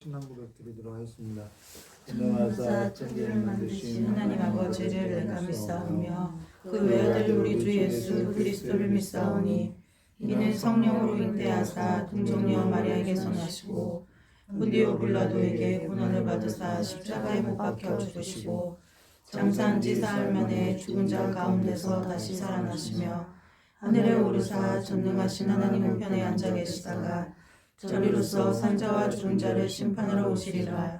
신앙 고백 드리도록 하겠습니다. 인정하사 천지를 만드신 하나님 아버지를 내가 믿사오며 그 외아들 우리 주 예수 그리스도를 믿사오니 이는 성령으로 잉태하사 동정녀 마리아에게서 나시고 본디오 빌라도에게 고난을 받으사 십자가에 못 박혀 죽으시고 장사한 지 사흘 만에 죽은 자 가운데서 다시 살아나시며 하늘에 오르사 전능하신 하나님 우편에 앉아 계시다가 저리로서 산자와 죽은 자를 심판하러 오시리라.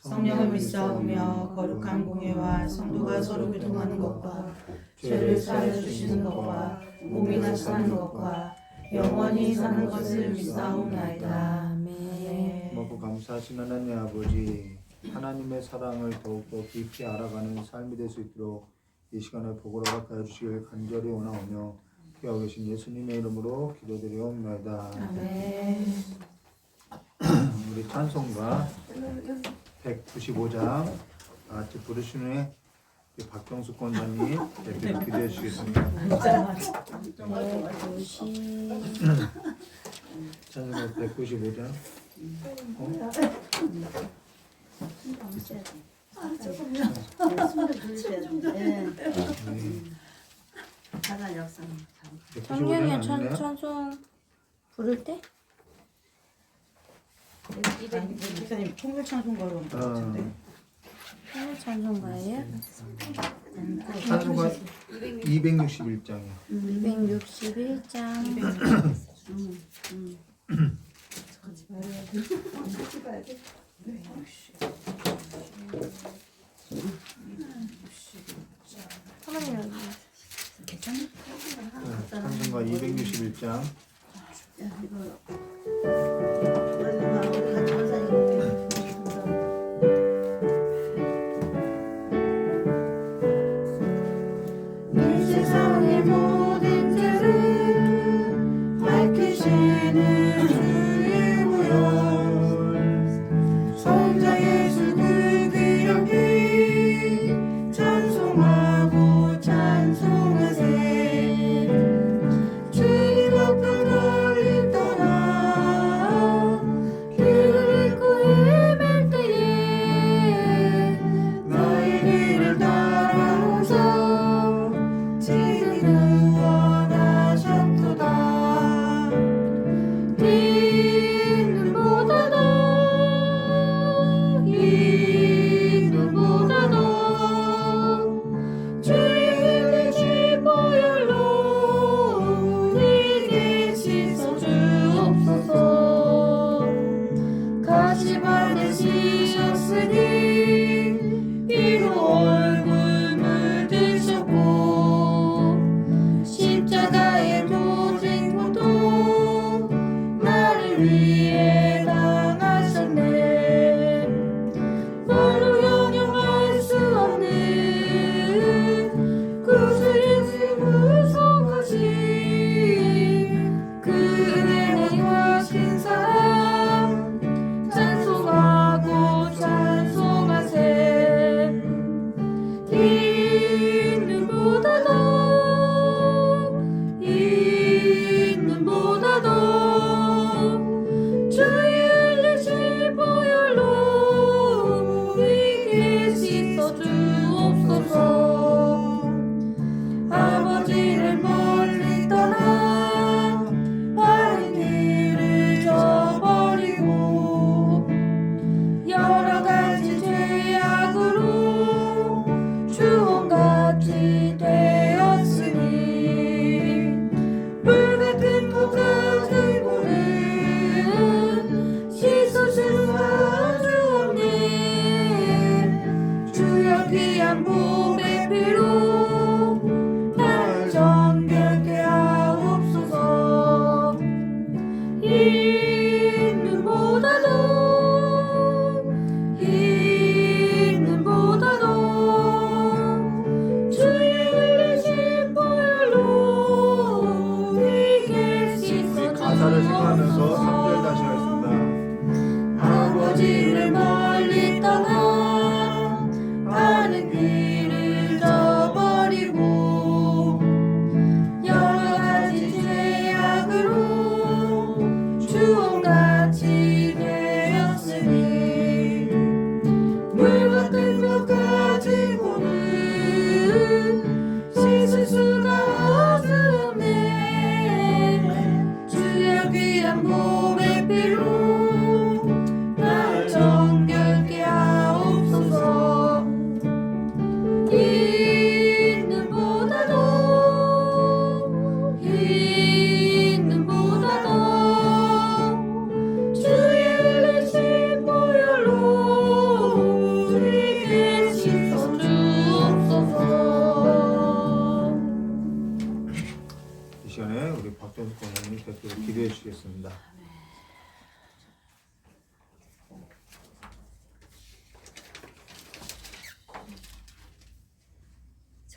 성령을 믿사오며 거룩한 공예와 성도가 서로 교통하는 것과 죄를 사하여 주시는 것과 몸이 나시는 것과 영원히 사는 것을 믿사옵나이다. 아멘. 고맙고 감사하신 하나님 아버지, 하나님의 사랑을 더욱더 깊이 알아가는 삶이 될 수 있도록 이 시간을 복으로 허락하여 주시길 간절히 원하오며 귀하고 계신 예수님의 이름으로 기도드리옵나이다. 아멘. 우리 찬송가 195장 같이 부르시는 박경수 권사님 대표 기도해 주시겠습니다. 찬송가 195장 성령의 찬송 부를 때? 목사님 통일 찬송가로 온 것 같은데. 통일 찬송가예요? 찬송가 261장이요. 261장. 사모님 여기. 찬송가 261장. 이 세상의 모든 죄를 밝히시는 주의 보혈 성자 예수 그 귀엽기 찬송하고 찬송하세 주님 앞에 멀리 떠나 길을 잃고 헤맬 때에 나의 길을 따라오서 지금 구원하셨도다. 이 눈보다도 주의 흘리신 보혈로 우리에게 씻어주옵소서. 가시발 되시셨으니 피로 얼굴 물드셨고 십자가의 모든 고통 나를 위해 당하셨네. 말로 형용할 수 없는 구주의 무서우신 그 은혜와 큰 사랑 찬송하고 찬송하세. 이 눈보다도 주의 흘리신 보혈로 우리에게 씻어주옵소서. 아버지를 멀리 떠나 바른 길을 저버리고 여러 가지 죄악으로 주홍같이 되었으니 불같은 복각의 보는 씻어주는 아주 없네. 주여 귀한 몸의 피로 나를 정결케 하옵소서. 이 눈보다도 주의 흘리신 보혈로 우리에게 가사를 생각하면서 3절 다시 씻어주옵소서. 하겠습니다. 아버지를 멀리 떠나 바른 길을 저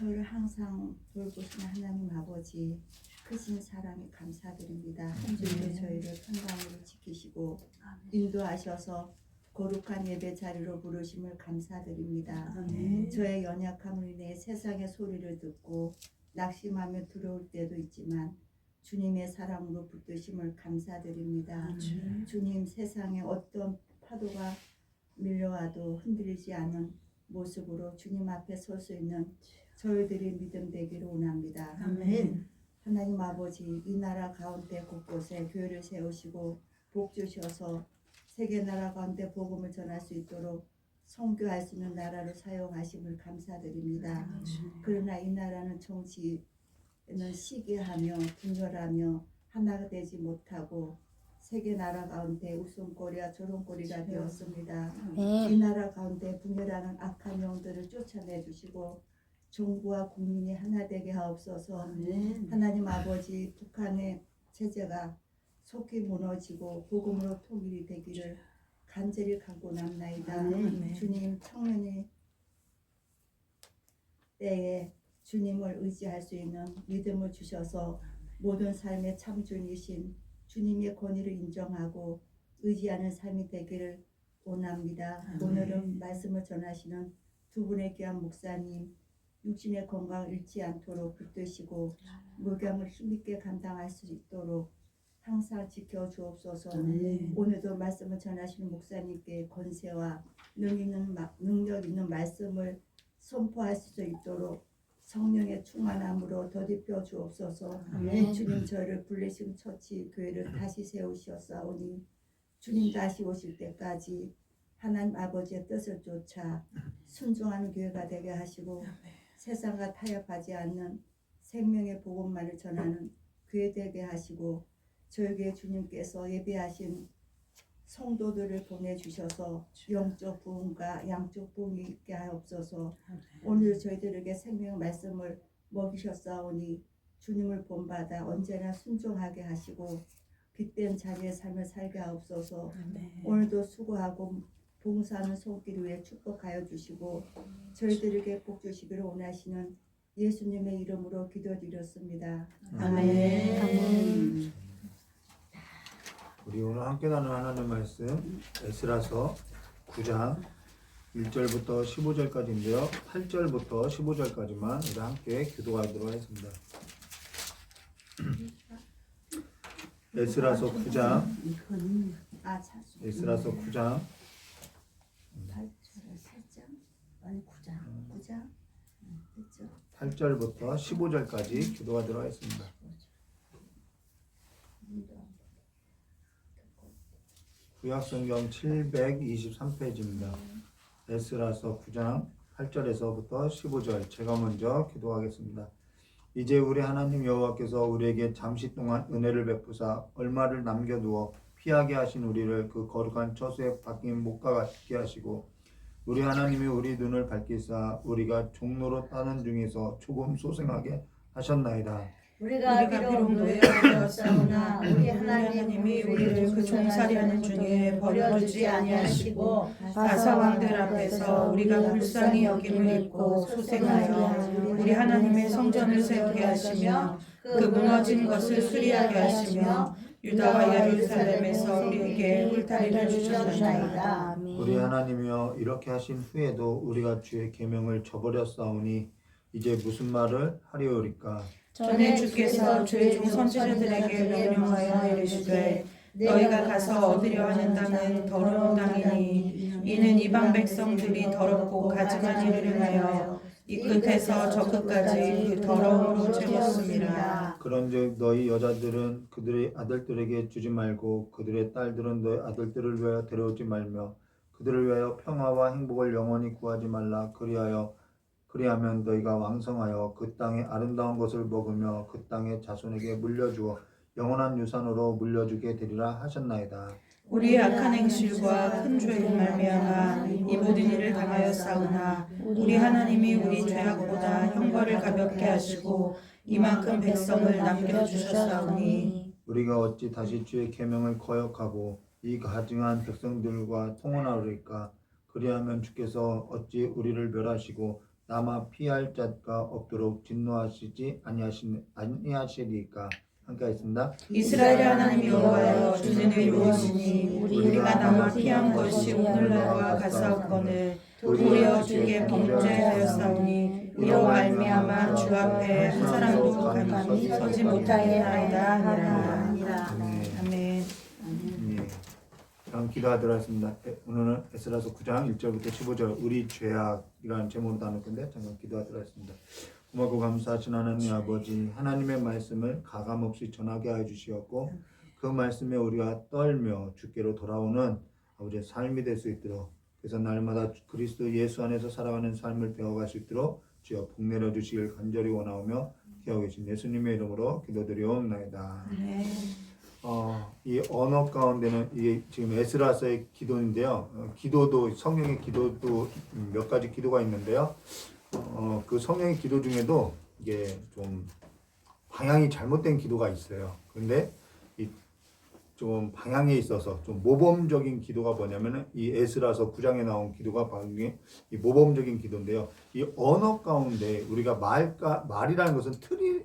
저를 항상 돌보시는 하나님 아버지 크신 사랑에 감사드립니다. 한 주일도 저희를 평강으로 지키시고 인도하셔서 거룩한 예배 자리로 부르심을 감사드립니다. 저의 연약함을 인해 세상의 소리를 듣고 낙심하며 두려울 때도 있지만 주님의 사랑으로 붙드심을 감사드립니다. 주님, 세상에 어떤 파도가 밀려와도 흔들리지 않은 모습으로 주님 앞에 설 수 있는 저희들이 믿음 되기를 원합니다. 하나님 아버지, 이 나라 가운데 곳곳에 교회를 세우시고 복 주셔서 세계 나라 가운데 복음을 전할 수 있도록 선교할 수 있는 나라로 사용하심을 감사드립니다. 그러나 이 나라는 정치는 시기하며 분열하며 하나가 되지 못하고 세계 나라 가운데 웃음거리와 조롱거리가 되었습니다. 이 나라 가운데 분열하는 악한 영들을 쫓아내 주시고 정부와 국민이 하나 되게 하옵소서. 하나님 아버지, 북한의 체제가 속히 무너지고 복음으로 통일이 되기를 간절히 간구합나이다. 주님, 청년이 때에 주님을 의지할 수 있는 믿음을 주셔서 모든 삶의 참주이신 주님의 권위를 인정하고 의지하는 삶이 되기를 원합니다. 오늘은 말씀을 전하시는 두 분의 귀한 목사님 육신의 건강을 잃지 않도록 붙드시고 목양을 힘있게 감당할 수 있도록 항상 지켜주옵소서. 오늘도 말씀을 전하시는 목사님께 권세와 능력 있는 말씀을 선포할 수 있도록 성령의 충만함으로 더딥혀 주옵소서. 주님, 저희를 불리신 처치 교회를 다시 세우시었사오니 주님 다시 오실 때까지 하나님 아버지의 뜻을 쫓아 순종하는 교회가 되게 하시고 세상과 타협하지 않는 생명의 복음만을 전하는 교회 되게 하시고 저에게 주님께서 예배하신 성도들을 보내주셔서 영적 부흥과 양적 부흥이 있게 하옵소서. 오늘 저희들에게 생명 말씀을 먹이셨사오니 주님을 본받아 언제나 순종하게 하시고 빛된 자리의 삶을 살게 하옵소서. 오늘도 수고하고 봉사하는 손길 위에 축복하여 주시고 저희들에게 복 주시기를 원하시는 예수님의 이름으로 기도드렸습니다. 아멘. 우리 오늘 함께 나눌 하나님 말씀 에스라서 9장 1절부터 15절까지인데요. 8절부터 15절까지만 우리 함께 교도하도록 하겠습니다. 에스라서 9장 에스라서 9장 8절부터 15절까지 교도하도록 하겠습니다. 구약성경 723페이지입니다. 에스라서 9장 8절에서부터 15절 제가 먼저 기도하겠습니다. 이제 우리 하나님 여호와께서 우리에게 잠시 동안 은혜를 베푸사 얼마를 남겨두어 피하게 하신 우리를 그 거룩한 처소에 박힌 목과 같게 하시고 우리 하나님이 우리 눈을 밝히사 우리가 종로로 따는 중에서 조금 소생하게 하셨나이다. 우리가 비록 노예가 되었사오나 우리 하나님이 우리를 그 종살이하는 중에 버려두지 아니하시고 바사왕들 앞에서 우리가 불쌍히 여김을 입고 소생하여 우리 하나님의 성전을 세우게 하시며 그 무너진 것을 수리하게 하시며 유다와 예루살렘에서 우리에게 울타리를 주셨나이다. 우리 하나님이여 이렇게 하신 후에도 우리가 주의 계명을 저버렸사오니 이제 무슨 말을 하리오리까? 전에 주께서 주의 종 선지자들에게 명령하여 이르시되 너희가 가서 얻으려 하는 땅은 더러운 땅이니 이는 이방 백성들이 더럽고 가증한 일을 행하여 이 끝에서 저 끝까지 그 더러움으로 채웠습니다. 그런즉 너희 여자들은 그들의 아들들에게 주지 말고 그들의 딸들은 너희 아들들을 위하여 데려오지 말며 그들을 위하여 평화와 행복을 영원히 구하지 말라. 그리하면 너희가 왕성하여 그 땅의 아름다운 것을 먹으며 그 땅의 자손에게 물려주어 영원한 유산으로 물려주게 되리라 하셨나이다. 우리의 악한 행실과 큰 죄로 말미암아 이 모든 일을 당하였사오나 우리 하나님이 우리 죄악보다 형벌을 가볍게 하시고 이만큼 백성을 남겨주셨사오니 우리가 어찌 다시 주의 계명을 거역하고 이 가증한 백성들과 통혼하리까? 그리하면 주께서 어찌 우리를 멸하시고 남아 피할 자가 없도록 진노하시지 아니하시리까. 함께 하겠습니다. 이스라엘 하나님 여호와여 주는 이루시니 우리가 남아 피한 것이 오늘날과 같사옵거늘 도리어 주께 범죄하였사오니 이로 말미암아 주 앞에 한 사람도 감히 서지 못하겠나이다 하니라. 아멘. 네. 다음 기도하도록 하겠습니다. 오늘은 에스라서 9장 1절부터 15절 우리 죄악이라는 제목으로 나눌 건데 잠깐 기도하도록 하겠습니다. 고맙고 감사하신 하나님 아버지, 하나님의 말씀을 가감없이 전하게 하여 주시었고 그 말씀에 우리가 떨며 주께로 돌아오는 아버지의 삶이 될 수 있도록, 그래서 날마다 그리스도 예수 안에서 살아가는 삶을 배워갈 수 있도록 주여 복 내려 주시길 간절히 원하오며 기하고 계신 예수님의 이름으로 기도드리옵나이다. 이 언어 가운데는 이게 지금 에스라서의 기도인데요. 기도도 성경의 기도도 몇 가지 기도가 있는데요. 그 성경의 기도 중에도 이게 좀 방향이 잘못된 기도가 있어요. 그런데 이 좀 방향에 있어서 좀 모범적인 기도가 뭐냐면은 이 에스라서 9장에 나온 기도가 바로 이 모범적인 기도인데요. 이 언어 가운데 우리가 말이라는 것은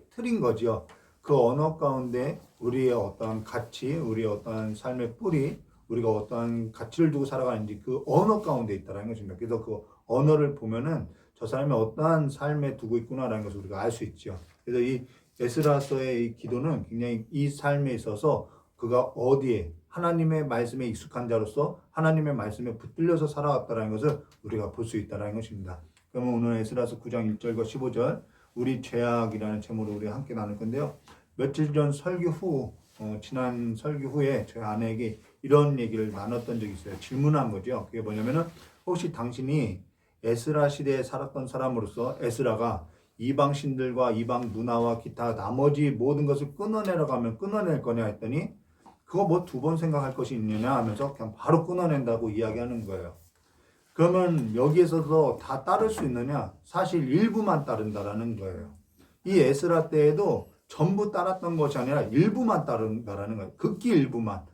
틀인 거죠. 그 언어 가운데 우리의 어떠한 가치, 우리의 어떠한 삶의 뿌리, 우리가 어떠한 가치를 두고 살아가는지 그 언어 가운데 있다는 것입니다. 그래서 그 언어를 보면은 저 사람이 어떠한 삶에 두고 있구나라는 것을 우리가 알 수 있죠. 그래서 이 에스라서의 이 기도는 굉장히 이 삶에 있어서 그가 어디에 하나님의 말씀에 익숙한 자로서 하나님의 말씀에 붙들려서 살아왔다는 것을 우리가 볼 수 있다는 것입니다. 그러면 오늘 에스라서 9장 1절과 15절 우리 죄악이라는 제목으로 우리 함께 나눌 건데요. 며칠 전 설교 후 지난 설교 후에 저희 아내에게 이런 얘기를 나눴던 적이 있어요. 질문한 거죠. 그게 뭐냐면은 혹시 당신이 에스라 시대에 살았던 사람으로서 에스라가 이방 신들과 이방 문화와 기타 나머지 모든 것을 끊어내라고 하면 끊어낼 거냐 했더니 그거 뭐 2번 생각할 것이 있느냐 하면서 그냥 바로 끊어낸다고 이야기하는 거예요. 그러면 여기에서도 다 따를 수 있느냐? 사실 일부만 따른다라는 거예요. 이 에스라 때에도 전부 따랐던 것이 아니라 일부만 따른다라는 거예요. 극히 일부만.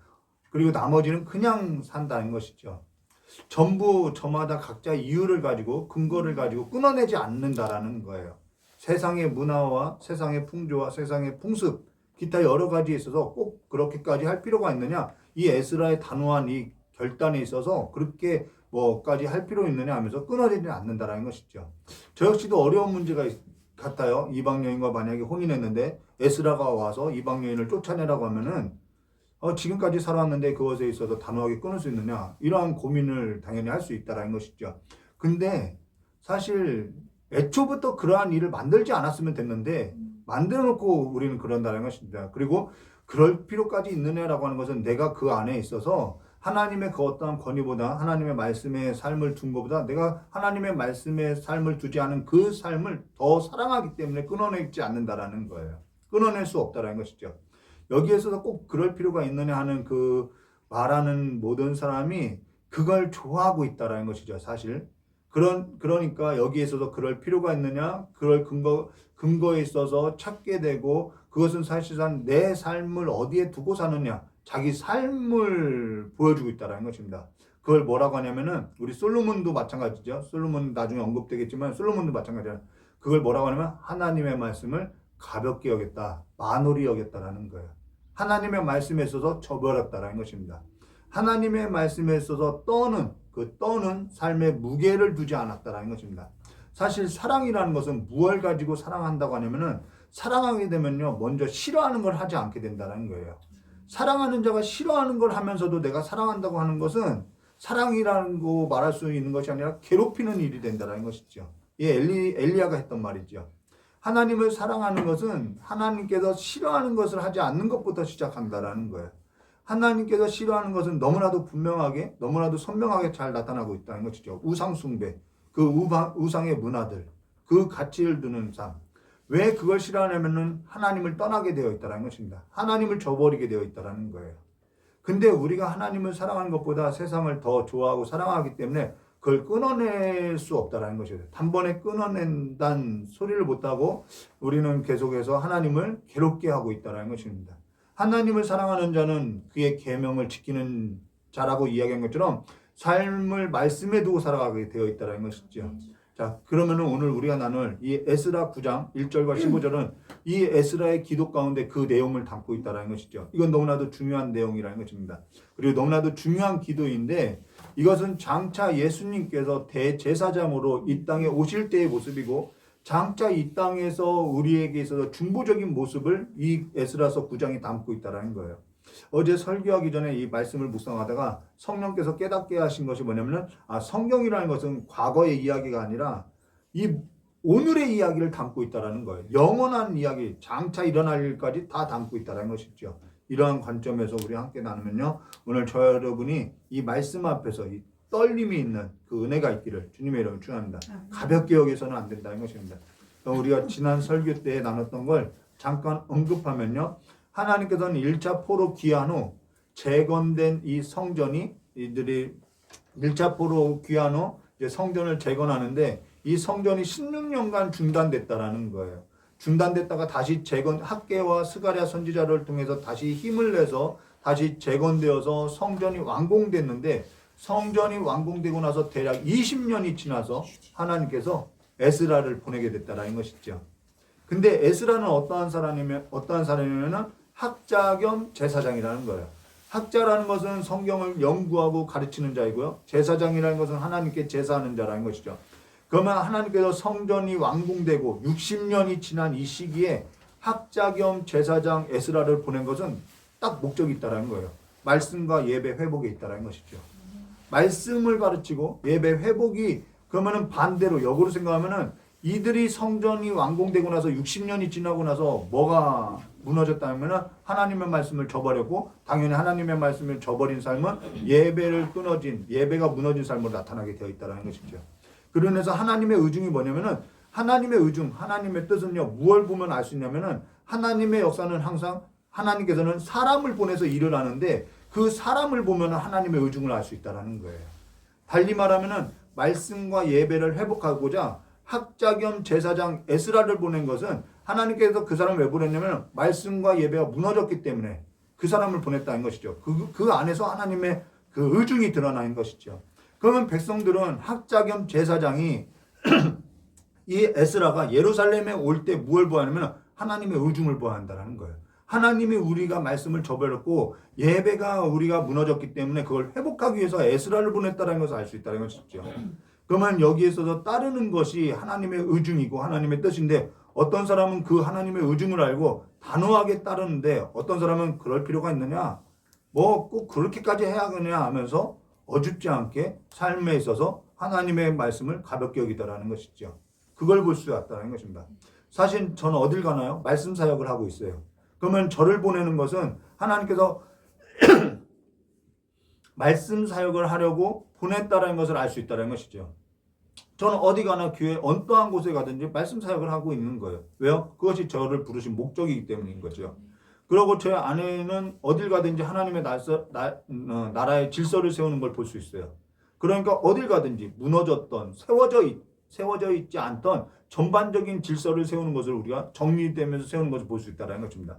그리고 나머지는 그냥 산다는 것이죠. 전부 저마다 각자 이유를 가지고 근거를 가지고 끊어내지 않는다라는 거예요. 세상의 문화와 세상의 풍조와 세상의 풍습 기타 여러 가지에 있어서 꼭 그렇게까지 할 필요가 있느냐, 이 에스라의 단호한 이 결단에 있어서 그렇게 뭐까지 할 필요 있느냐 하면서 끊어지지 않는다라는 것이죠. 저 역시도 어려운 문제가 같아요. 이방 여인과 만약에 혼인했는데 에스라가 와서 이방 여인을 쫓아내라고 하면은 지금까지 살아왔는데 그것에 있어서 단호하게 끊을 수 있느냐, 이러한 고민을 당연히 할 수 있다라는 것이죠. 근데 사실 애초부터 그러한 일을 만들지 않았으면 됐는데 만들어 놓고 우리는 그런다는 것입니다. 그리고 그럴 필요까지 있느냐라고 하는 것은 내가 그 안에 있어서 하나님의 그 어떠한 권위보다 하나님의 말씀의 삶을 둔 것보다 내가 하나님의 말씀의 삶을 두지 않은 그 삶을 더 사랑하기 때문에 끊어내지 않는다라는 거예요. 끊어낼 수 없다라는 것이죠. 여기에서도 꼭 그럴 필요가 있느냐 하는 그 말하는 모든 사람이 그걸 좋아하고 있다라는 것이죠. 사실 그러니까 여기에서도 그럴 필요가 있느냐, 그럴 근거에 있어서 찾게 되고, 그것은 사실상 내 삶을 어디에 두고 사느냐, 자기 삶을 보여주고 있다는 것입니다. 그걸 뭐라고 하냐면은 우리 솔로몬도 마찬가지죠. 솔로몬 나중에 언급되겠지만 솔로몬도 마찬가지야. 그걸 뭐라고 하냐면 하나님의 말씀을 가볍게 여겼다, 만홀히 여겼다라는 거예요. 하나님의 말씀에 있어서 저버렸다라는 것입니다. 하나님의 말씀에 있어서 떠는 삶의 무게를 두지 않았다라는 것입니다. 사실 사랑이라는 것은 무엇을 가지고 사랑한다고 하냐면은 사랑하게 되면요, 먼저 싫어하는 걸 하지 않게 된다는 거예요. 사랑하는 자가 싫어하는 걸 하면서도 내가 사랑한다고 하는 것은 사랑이라는 거 말할 수 있는 것이 아니라 괴롭히는 일이 된다는 것이죠. 예, 엘리야가 했던 말이죠. 하나님을 사랑하는 것은 하나님께서 싫어하는 것을 하지 않는 것부터 시작한다라는 거예요. 하나님께서 싫어하는 것은 너무나도 분명하게, 너무나도 선명하게 잘 나타나고 있다는 것이죠. 우상 숭배, 그 우상의 문화들, 그 가치를 두는 삶. 왜 그걸 싫어하냐면은 하나님을 떠나게 되어 있다는 것입니다. 하나님을 저버리게 되어 있다는 거예요. 근데 우리가 하나님을 사랑하는 것보다 세상을 더 좋아하고 사랑하기 때문에 그걸 끊어낼 수 없다는 것이죠. 단번에 끊어낸다는 소리를 못하고 우리는 계속해서 하나님을 괴롭게 하고 있다는 것입니다. 하나님을 사랑하는 자는 그의 계명을 지키는 자라고 이야기한 것처럼 삶을 말씀에 두고 살아가게 되어 있다는 것이죠. 자, 자, 그러면은 오늘 우리가 나눌 이 에스라 9장 1절과 15절은 이 에스라의 기도 가운데 그 내용을 담고 있다는 것이죠. 이건 너무나도 중요한 내용이라는 것입니다. 그리고 너무나도 중요한 기도인데 이것은 장차 예수님께서 대제사장으로 이 땅에 오실 때의 모습이고 장차 이 땅에서 우리에게 있어서 중보적인 모습을 이 에스라서 9장이 담고 있다는 거예요. 어제 설교하기 전에 이 말씀을 묵상하다가 성령께서 깨닫게 하신 것이 뭐냐면은 성경이라는 것은 과거의 이야기가 아니라 이 오늘의 이야기를 담고 있다는 거예요. 영원한 이야기, 장차 일어날 일까지 다 담고 있다는 것이죠. 이러한 관점에서 우리 함께 나누면요, 오늘 저 여러분이 이 말씀 앞에서 이 떨림이 있는 그 은혜가 있기를 주님의 이름으로 축원합니다. 가볍게 여기서는 안 된다는 것입니다. 우리가 지난 설교 때 나눴던 걸 잠깐 언급하면요, 하나님께서는 1차 포로 귀환 후 재건된 이 성전이 이들이 1차 포로 귀환 후 이제 성전을 재건하는데 이 성전이 16년간 중단됐다라는 거예요. 중단됐다가 다시 재건, 학개와 스가랴 선지자를 통해서 다시 힘을 내서 다시 재건되어서 성전이 완공됐는데 성전이 완공되고 나서 대략 20년이 지나서 하나님께서 에스라를 보내게 됐다라는 것이죠. 근데 에스라는 어떠한 사람이냐면 학자 겸 제사장이라는 거예요. 학자라는 것은 성경을 연구하고 가르치는 자이고요. 제사장이라는 것은 하나님께 제사하는 자라는 것이죠. 그러면 하나님께서 성전이 완공되고 60년이 지난 이 시기에 학자 겸 제사장 에스라를 보낸 것은 딱 목적이 있다는 거예요. 말씀과 예배 회복에 있다는 것이죠. 말씀을 가르치고 예배 회복이 그러면은 반대로 역으로 생각하면은 이들이 성전이 완공되고 나서 60년이 지나고 나서 뭐가 무너졌다면 하나님의 말씀을 저버렸고 당연히 하나님의 말씀을 저버린 삶은 예배가 무너진 삶으로 나타나게 되어 있다는 것이죠. 그러면서 하나님의 의중이 뭐냐면은 하나님의 의중, 하나님의 뜻은요, 무엇을 보면 알 수 있냐면은 하나님의 역사는 항상 하나님께서는 사람을 보내서 일을 하는데 그 사람을 보면 하나님의 의중을 알 수 있다는 거예요. 달리 말하면은 말씀과 예배를 회복하고자 학자 겸 제사장 에스라를 보낸 것은 하나님께서 그 사람을 왜 보냈냐면 말씀과 예배가 무너졌기 때문에 그 사람을 보냈다는 것이죠. 그 안에서 하나님의 그 의중이 드러나는 것이죠. 그러면 백성들은 학자 겸 제사장이 이 에스라가 예루살렘에 올 때 무엇을 보았냐면 하나님의 의중을 보아한다는 거예요. 하나님이 우리가 말씀을 저버렸고 예배가 우리가 무너졌기 때문에 그걸 회복하기 위해서 에스라를 보냈다는 것을 알 수 있다는 것이죠. 그러면 여기에 있어서 따르는 것이 하나님의 의중이고 하나님의 뜻인데 어떤 사람은 그 하나님의 의중을 알고 단호하게 따르는데 어떤 사람은 그럴 필요가 있느냐? 뭐 꼭 그렇게까지 해야 하느냐 하면서 어줍지 않게 삶에 있어서 하나님의 말씀을 가볍게 여기더라는 것이죠. 그걸 볼 수 있다는 것입니다. 사실 저는 어딜 가나요? 말씀 사역을 하고 있어요. 그러면 저를 보내는 것은 하나님께서 말씀 사역을 하려고 보냈다는 것을 알 수 있다는 것이죠. 저는 어디 가나 교회 어떠한 곳에 가든지 말씀 사역을 하고 있는 거예요. 왜요? 그것이 저를 부르신 목적이기 때문인 거죠. 그리고 제 안에는 어딜 가든지 하나님의 나라의 질서를 세우는 걸 볼 수 있어요. 그러니까 어딜 가든지 무너졌던 세워져 있지 않던 전반적인 질서를 세우는 것을 우리가 정리되면서 세우는 것을 볼 수 있다는 것입니다.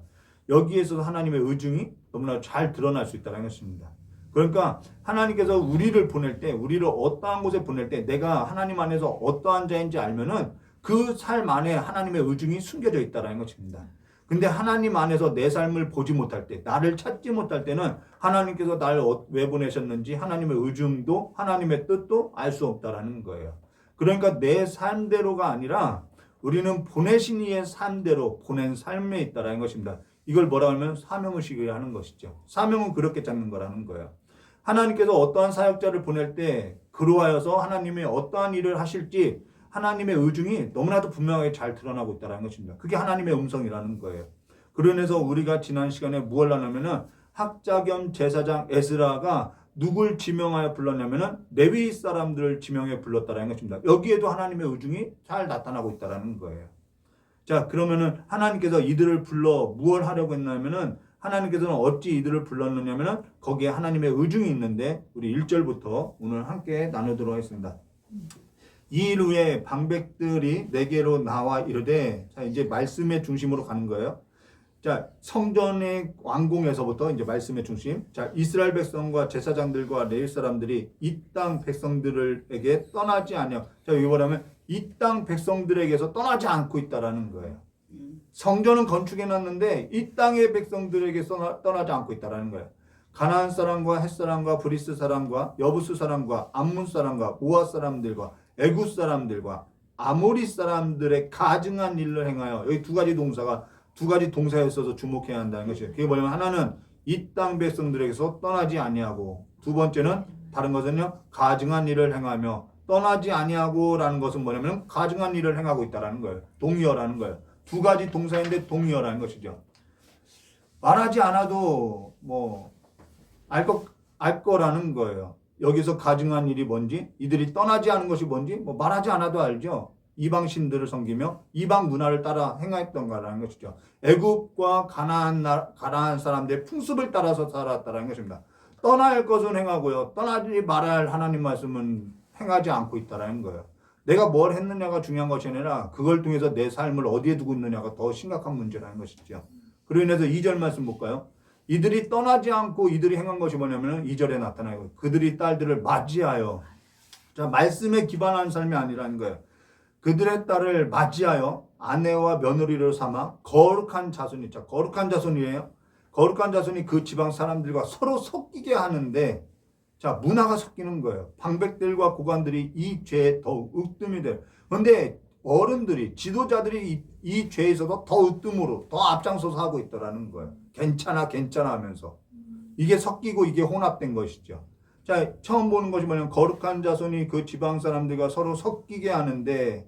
여기에 있어서 하나님의 의중이 너무나 잘 드러날 수 있다는 것입니다. 그러니까 하나님께서 우리를 보낼 때, 우리를 어떠한 곳에 보낼 때 내가 하나님 안에서 어떠한 자인지 알면은 그 삶 안에 하나님의 의중이 숨겨져 있다는 것입니다. 근데 하나님 안에서 내 삶을 보지 못할 때, 나를 찾지 못할 때는 하나님께서 나를 왜 보내셨는지 하나님의 의중도 하나님의 뜻도 알 수 없다라는 거예요. 그러니까 내 삶대로가 아니라 우리는 보내신 이의 삶대로 보낸 삶에 있다라는 것입니다. 이걸 뭐라 하면 사명의식을 하는 것이죠. 사명은 그렇게 잡는 거라는 거예요. 하나님께서 어떠한 사역자를 보낼 때 그로하여서 하나님이 어떠한 일을 하실지 하나님의 의중이 너무나도 분명하게 잘 드러나고 있다는 것입니다. 그게 하나님의 음성이라는 거예요. 그러면서 우리가 지난 시간에 무엇을 하냐면은 학자 겸 제사장 에스라가 누굴 지명하여 불렀냐면은 레위 사람들을 지명해 불렀다는 것입니다. 여기에도 하나님의 의중이 잘 나타나고 있다는 거예요. 자, 그러면은 하나님께서 이들을 불러 무엇을 하려고 했냐면은 하나님께서는 어찌 이들을 불렀느냐면은 거기에 하나님의 의중이 있는데 우리 1절부터 오늘 함께 나누도록 하겠습니다. 이 일 후에 방백들이 내게로 나와 이르되, 자 이제 말씀의 중심으로 가는 거예요. 자, 성전의 완공에서부터 이제 말씀의 중심. 자, 이스라엘 백성과 제사장들과 레위 사람들이 이 땅 백성들에게 떠나지 아니하고, 자, 여기 보라면 이 땅 백성들에게서 떠나지 않고 있다라는 거예요. 성전은 건축해 놨는데 이 땅의 백성들에게 떠나지 않고 있다라는 거예요. 가나안 사람과 헷 사람과 브리스 사람과 여부스 사람과 암몬 사람과 모압 사람들과 애굽 사람들과 아모리 사람들의 가증한 일을 행하여, 여기 두 가지 동사에 있어서 주목해야 한다는 것이에요. 그게 뭐냐면 하나는 이 땅 백성들에게서 떠나지 아니하고, 두 번째는 다른 것은요 가증한 일을 행하며, 떠나지 아니하고라는 것은 뭐냐면 가증한 일을 행하고 있다라는 거예요. 동의어라는 거예요. 두 가지 동사인데 동의어라는 것이죠. 말하지 않아도 뭐 알 거라는 거예요. 여기서 가증한 일이 뭔지, 이들이 떠나지 않은 것이 뭔지 뭐 말하지 않아도 알죠. 이방 신들을 섬기며 이방 문화를 따라 행하였던가라는 것이죠. 애굽과 가나안 사람들의 풍습을 따라서 살았다는 것입니다. 떠나야 할 것은 행하고요, 떠나지 말아야 할 하나님 말씀은 행하지 않고 있다는 거예요. 내가 뭘 했느냐가 중요한 것이 아니라 그걸 통해서 내 삶을 어디에 두고 있느냐가 더 심각한 문제라는 것이죠. 그로 인해서 2절 말씀 볼까요? 이들이 떠나지 않고 이들이 행한 것이 뭐냐면 2절에 나타나요. 그들이 딸들을 맞이하여, 자, 말씀에 기반한 삶이 아니라는 거예요. 그들의 딸을 맞이하여 아내와 며느리를 삼아 거룩한 자손이, 자, 거룩한 자손이에요. 거룩한 자손이 그 지방 사람들과 서로 섞이게 하는데, 자, 문화가 섞이는 거예요. 방백들과 고관들이 이 죄에 더욱 으뜸이 돼요. 그런데 어른들이, 지도자들이 이 죄에 있어서 더 으뜸으로 더 앞장서서 하고 있더라는 거예요. 괜찮아 하면서. 이게 섞이고 이게 혼합된 것이죠. 자, 처음 보는 것이 뭐냐면 거룩한 자손이 그 지방 사람들과 서로 섞이게 하는데,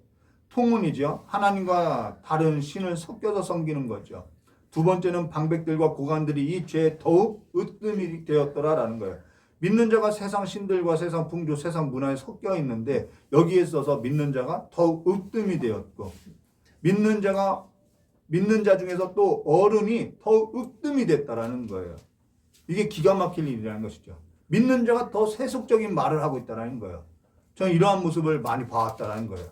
통운이죠. 하나님과 다른 신을 섞여서 섬기는 거죠. 두 번째는 방백들과 고관들이 이 죄에 더욱 으뜸이 되었더라라는 거예요. 믿는 자가 세상 신들과 세상 풍조, 세상 문화에 섞여 있는데 여기에 있어서 믿는 자가 더욱 으뜸이 되었고, 믿는 자 중에서 또 어른이 더욱 으뜸이 됐다라는 거예요. 이게 기가 막힐 일이라는 것이죠. 믿는 자가 더 세속적인 말을 하고 있다라는 거예요. 저는 이러한 모습을 많이 봐왔다라는 거예요.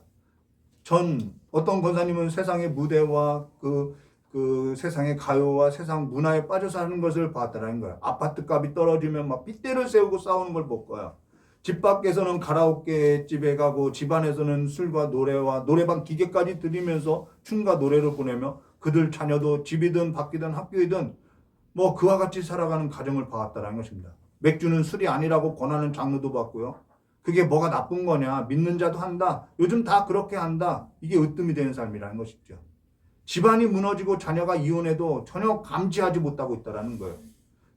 전 어떤 권사님은 세상의 무대와 그 세상의 가요와 세상 문화에 빠져 사는 것을 봤다라는 거예요. 아파트 값이 떨어지면 막 핏대를 세우고 싸우는 걸 볼 거야. 집 밖에서는 가라오케 집에 가고 집 안에서는 술과 노래와 노래방 기계까지 들이면서 춤과 노래를 보내며 그들 자녀도 집이든 밖이든 학교이든 뭐 그와 같이 살아가는 가정을 봐왔다라는 것입니다. 맥주는 술이 아니라고 권하는 장르도 봤고요. 그게 뭐가 나쁜 거냐, 믿는 자도 한다, 요즘 다 그렇게 한다, 이게 으뜸이 되는 삶이라는 것이죠. 집안이 무너지고 자녀가 이혼해도 전혀 감지하지 못하고 있다는 거예요.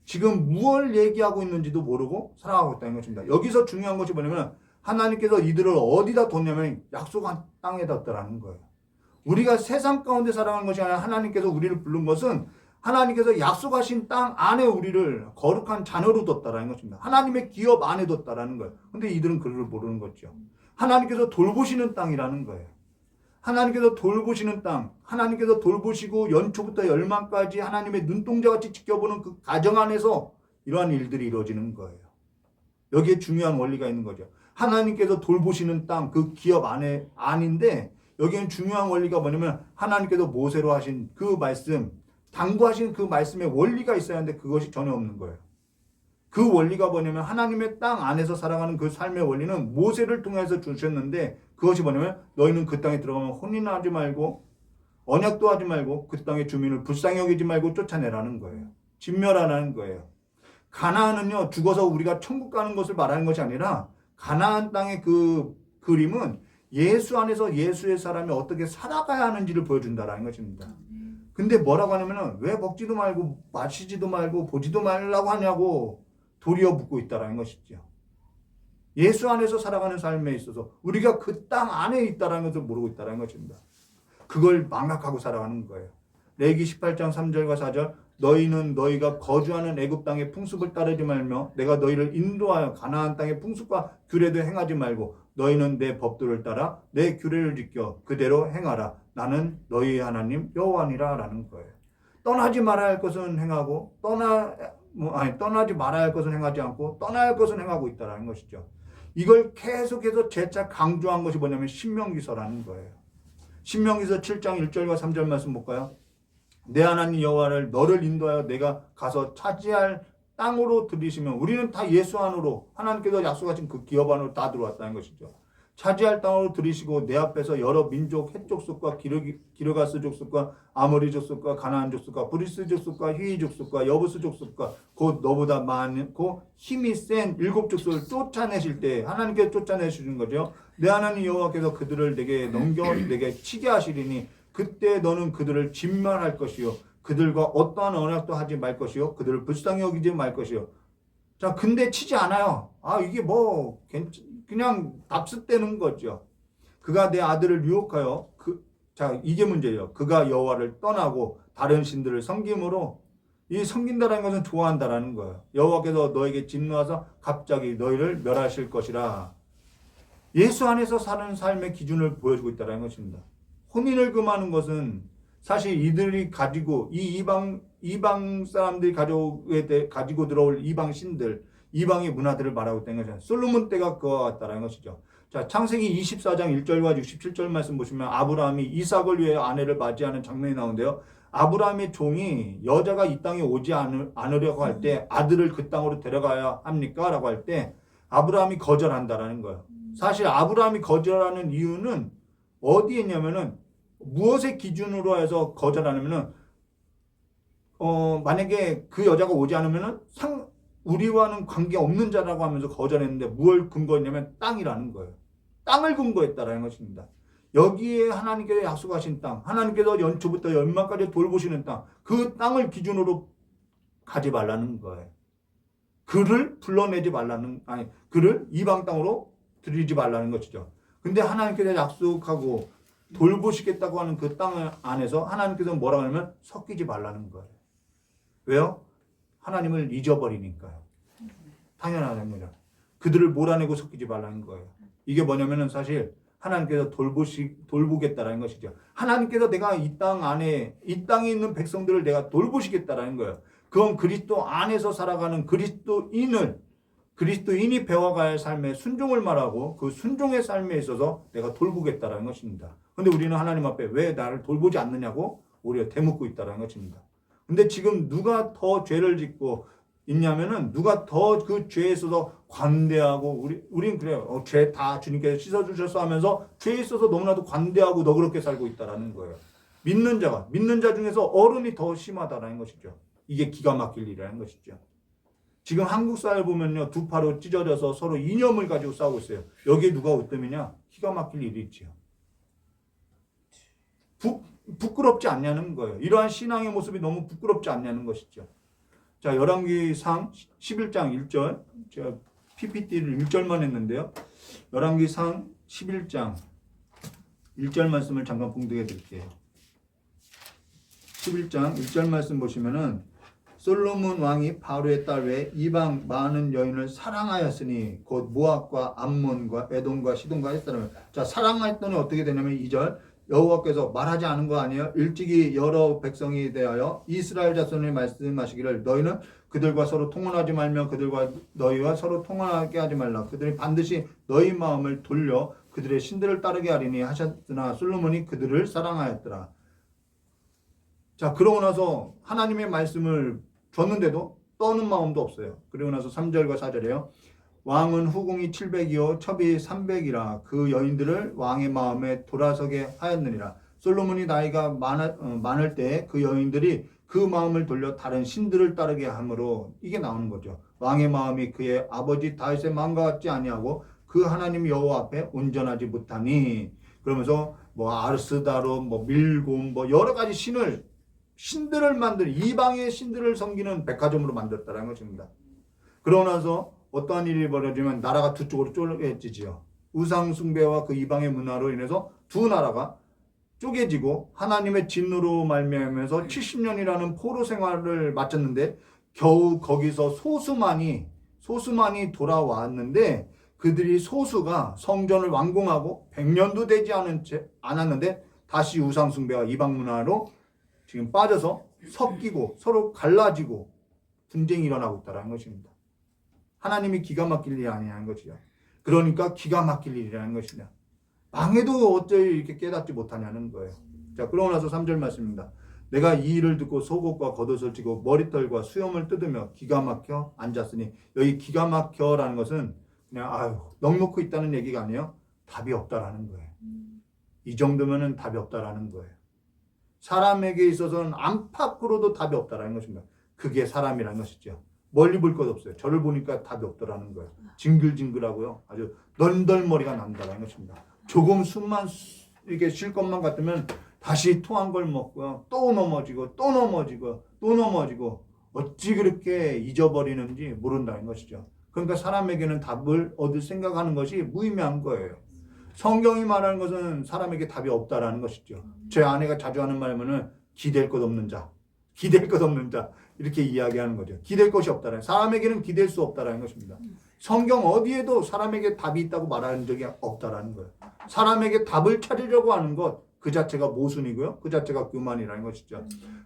지금 무엇을 얘기하고 있는지도 모르고 살아가고 있다는 것입니다. 여기서 중요한 것이 뭐냐면 하나님께서 이들을 어디다 뒀냐면 약속한 땅에 뒀다는 거예요. 우리가 세상 가운데 살아가는 것이 아니라 하나님께서 우리를 부른 것은 하나님께서 약속하신 땅 안에 우리를 거룩한 자녀로 뒀다는 것입니다. 하나님의 기업 안에 뒀다는 거예요. 근데 이들은 그를 모르는 거죠. 하나님께서 돌보시는 땅이라는 거예요. 하나님께서 돌보시는 땅, 하나님께서 돌보시고 연초부터 열망까지 하나님의 눈동자같이 지켜보는 그 가정 안에서 이러한 일들이 이루어지는 거예요. 여기에 중요한 원리가 있는 거죠. 하나님께서 돌보시는 땅, 그 기업 안에 아닌데 여기에는 중요한 원리가 뭐냐면 하나님께서 모세로 하신 그 말씀, 당부하신 그 말씀의 원리가 있어야 하는데 그것이 전혀 없는 거예요. 그 원리가 뭐냐면 하나님의 땅 안에서 살아가는 그 삶의 원리는 모세를 통해서 주셨는데 그것이 뭐냐면 너희는 그 땅에 들어가면 혼인하지 말고 언약도 하지 말고 그 땅의 주민을 불쌍히 여기지 말고 쫓아내라는 거예요. 진멸하라는 거예요. 가나안은요, 죽어서 우리가 천국 가는 것을 말하는 것이 아니라 가나안 땅의 그 그림은 예수 안에서 예수의 사람이 어떻게 살아가야 하는지를 보여준다라는 것입니다. 근데 뭐라고 하냐면은 왜 먹지도 말고 마시지도 말고 보지도 말라고 하냐고 도리어 묻고 있다라는 것이죠. 예수 안에서 살아가는 삶에 있어서 우리가 그 땅 안에 있다라는 것을 모르고 있다라는 것입니다. 그걸 망각하고 살아가는 거예요. 레위기 18장 3절과 4절 너희는 너희가 거주하는 애굽 땅의 풍습을 따르지 말며 내가 너희를 인도하여 가나안 땅의 풍습과 규례도 행하지 말고 너희는 내 법도를 따라 내 규례를 지켜 그대로 행하라. 나는 너희의 하나님 여호와니라 라는 거예요. 떠나지 말아야 할 것은 행하고 떠나지 말아야 할 것은 행하지 않고 떠나야 할 것은 행하고 있다는 것이죠. 이걸 계속해서 재차 강조한 것이 뭐냐면 신명기서라는 거예요. 신명기서 7장 1절과 3절 말씀 볼까요? 내 하나님 여호와를 너를 인도하여 내가 가서 차지할 땅으로 들이시면 우리는 다 예수 안으로 하나님께서 약속하신 그 기업 안으로 다 들어왔다는 것이죠. 차지할 땅으로 들이시고 내 앞에서 여러 민족, 헷 족속과 기르가스 족속과 아모리 족속과 가나안 족속과 브리스 족속과 휘이 족속과 여부스 족속과 곧 너보다 많고 힘이 센 7 족속을 쫓아내실 때 하나님께서 쫓아내시는 거죠. 내 하나님 여호와께서 그들을 내게 내게 치게 하시리니 그때 너는 그들을 진멸할 것이요 그들과 어떠한 언약도 하지 말 것이요 그들을 불쌍히 여기지 말 것이요. 자, 근데 치지 않아요. 이게 뭐 그냥 답습되는 거죠. 그가 내 아들을 유혹하여 자, 이게 문제예요. 그가 여호와를 떠나고 다른 신들을 섬김으로 이 섬긴다라는 것은 좋아한다라는 거예요. 여호와께서 너에게 진노하사 갑자기 너희를 멸하실 것이라. 예수 안에서 사는 삶의 기준을 보여주고 있다는 것입니다. 혼인을 금하는 것은 사실 이들이 가지고 이방 사람들이 가지고 들어올 이방 신들, 이방의 문화들을 말하고 있다는 거죠. 솔로몬 때가 그와 같다는 것이죠. 자, 창세기 24장 1절과 67절 말씀 보시면 아브라함이 이삭을 위해 아내를 맞이하는 장면이 나오는데요. 아브라함의 종이 여자가 이 땅에 오지 않으려고 할 때 아들을 그 땅으로 데려가야 합니까? 라고 할 때 아브라함이 거절한다라는 거예요. 사실 아브라함이 거절하는 이유는 어디에 있냐면은 무엇의 기준으로 해서 거절하냐면은 만약에 그 여자가 오지 않으면은 우리와는 관계 없는 자라고 하면서 거절했는데 무엇을 근거했냐면 땅이라는 거예요. 땅을 근거했다라는 것입니다. 여기에 하나님께서 약속하신 땅, 하나님께서 연초부터 연말까지 돌보시는 땅, 그 땅을 기준으로 가지 말라는 거예요. 그를 불러내지 말라는, 그를 이방 땅으로 들이지 말라는 것이죠. 근데 하나님께서 약속하고 돌보시겠다고 하는 그 땅 안에서 하나님께서 뭐라고 하냐면 섞이지 말라는 거예요. 왜요? 하나님을 잊어버리니까요. 당연한 거죠. 그들을 몰아내고 섞이지 말라는 거예요. 이게 뭐냐면은 사실 하나님께서 돌보겠다라는 것이죠. 하나님께서 내가 이 땅에 있는 백성들을 내가 돌보시겠다라는 거예요. 그건 그리스도 안에서 살아가는 그리스도인이 배워가야 할 삶의 순종을 말하고 그 순종의 삶에 있어서 내가 돌보겠다라는 것입니다. 근데 우리는 하나님 앞에 왜 나를 돌보지 않느냐고 오히려 대묻고 있다라는 것입니다. 근데 지금 누가 더 죄를 짓고 있냐면은 누가 더 그 죄에 있어서 관대하고 우리는 그래요. 죄 다 주님께서 씻어주셨어 하면서 죄에 있어서 너무나도 관대하고 너그럽게 살고 있다라는 거예요. 믿는 자 중에서 어른이 더 심하다라는 것이죠. 이게 기가 막힐 일이라는 것이죠. 지금 한국 사회 보면요. 두 팔로 찢어져서 서로 이념을 가지고 싸우고 있어요. 여기에 누가 으뜸이냐? 기가 막힐 일이 있죠. 부끄럽지 않냐는 거예요. 이러한 신앙의 모습이 너무 부끄럽지 않냐는 것이죠. 자, 열왕기상 11장 1절. 제가 PPT를 1절만 했는데요. 열왕기상 11장 1절 말씀을 잠깐 봉독해 드릴게요. 11장 1절 말씀 보시면은 솔로몬 왕이 바로의 딸 외에 이방 많은 여인을 사랑하였으니 곧 모압과 암몬과 에돔과 시돈과 헷사람을. 자, 사랑하였더니 어떻게 되냐면 2절 여호와께서 말하지 않은 거 아니에요? 일찍이 여러 백성이 대하여 이스라엘 자손이 말씀하시기를 너희는 그들과 서로 통혼하지 말며 그들과 너희와 서로 통혼하게 하지 말라. 그들이 반드시 너희 마음을 돌려 그들의 신들을 따르게 하리니 하셨으나 솔로몬이 그들을 사랑하였더라. 자, 그러고 나서 하나님의 말씀을 줬는데도 떠는 마음도 없어요. 그리고 나서 3절과 4절에요. 왕은 후궁이 700이요 첩이 300이라 그 여인들을 왕의 마음에 돌아서게 하였느니라. 솔로몬이 나이가 많을 때 그 여인들이 그 마음을 돌려 다른 신들을 따르게 하므로 이게 나오는 거죠. 왕의 마음이 그의 아버지 다윗의 마음과 같지 아니하고 그 하나님 여호와 앞에 온전하지 못하니. 그러면서 뭐 아르스다로 밀곰 여러 가지 신들을 만들 이방의 신들을 섬기는 백화점으로 만들었다는 것입니다. 그러고 나서 어떠한 일이 벌어지면 나라가 두 쪽으로 쪼개지지요. 우상 숭배와 그 이방의 문화로 인해서 두 나라가 쪼개지고 하나님의 진노로 말미암아서 70년이라는 포로 생활을 마쳤는데 겨우 거기서 소수만이 돌아왔는데 그들이 소수가 성전을 완공하고 100년도 되지 않았는데 다시 우상 숭배와 이방 문화로 지금 빠져서 섞이고 서로 갈라지고 분쟁이 일어나고 있다는 것입니다. 하나님이 기가 막힐 일이 아니라는 것이죠. 그러니까 기가 막힐 일이라는 것이냐. 망해도 어째 이렇게 깨닫지 못하냐는 거예요. 자, 그러고 나서 3절 말씀입니다. 내가 이 일을 듣고 속옷과 겉옷을 찌고 머리털과 수염을 뜯으며 기가 막혀 앉았으니, 여기 기가 막혀라는 것은 그냥 아유 넋놓고 있다는 얘기가 아니에요. 답이 없다라는 거예요. 이 정도면은 답이 없다라는 거예요. 사람에게 있어서는 안팎으로도 답이 없다라는 것입니다. 그게 사람이라는 것이죠. 멀리 볼 것 없어요. 저를 보니까 답이 없더라는 거예요. 징글징글하고요. 아주 널널머리가 난다라는 것입니다. 조금 숨만 이렇게 쉴 것만 같으면 다시 토한 걸 먹고요. 또 넘어지고 또 넘어지고 또 넘어지고 어찌 그렇게 잊어버리는지 모른다는 것이죠. 그러니까 사람에게는 답을 얻을 생각하는 것이 무의미한 거예요. 성경이 말하는 것은 사람에게 답이 없다라는 것이죠. 제 아내가 자주 하는 말은 기댈 것 없는 자, 기댈 것 없는 자 이렇게 이야기하는 거죠. 기댈 것이 없다라는, 사람에게는 기댈 수 없다라는 것입니다. 성경 어디에도 사람에게 답이 있다고 말하는 적이 없다라는 거예요. 사람에게 답을 찾으려고 하는 것 그 자체가 모순이고요. 그 자체가 교만이라는 것이죠.